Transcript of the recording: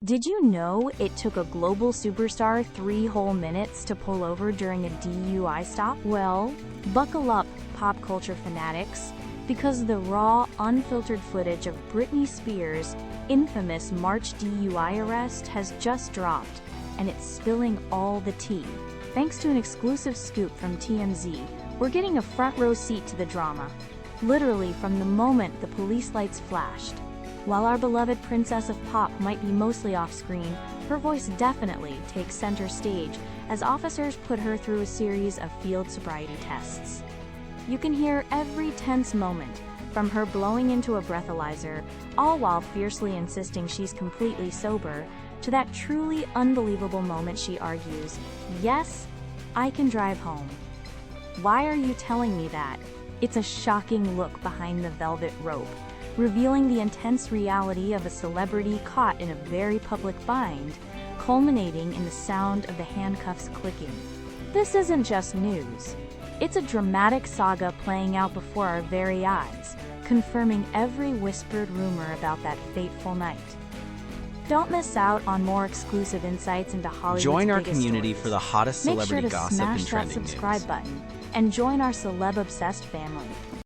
Did you know it took a global superstar 3 whole minutes to pull over during a DUI stop? Well, buckle up, pop culture fanatics, because the raw, unfiltered footage of Britney Spears' infamous March DUI arrest has just dropped, and it's spilling all the tea. Thanks to an exclusive scoop from TMZ, we're getting a front-row seat to the drama, literally from the moment the police lights flashed. While our beloved princess of pop might be mostly off-screen, her voice definitely takes center stage as officers put her through a series of field sobriety tests. You can hear every tense moment, from her blowing into a breathalyzer, all while fiercely insisting she's completely sober, to that truly unbelievable moment she argues, "Yes, I can drive home." Why are you telling me that? It's a shocking look behind the velvet rope, revealing the intense reality of a celebrity caught in a very public bind, culminating in the sound of the handcuffs clicking. This isn't just news. It's a dramatic saga playing out before our very eyes, confirming every whispered rumor about that fateful night. Don't miss out on more exclusive insights into Hollywood's Join our biggest community stories. for the hottest Make celebrity sure to gossip and smash that trending subscribe news. button and join our celeb-obsessed family.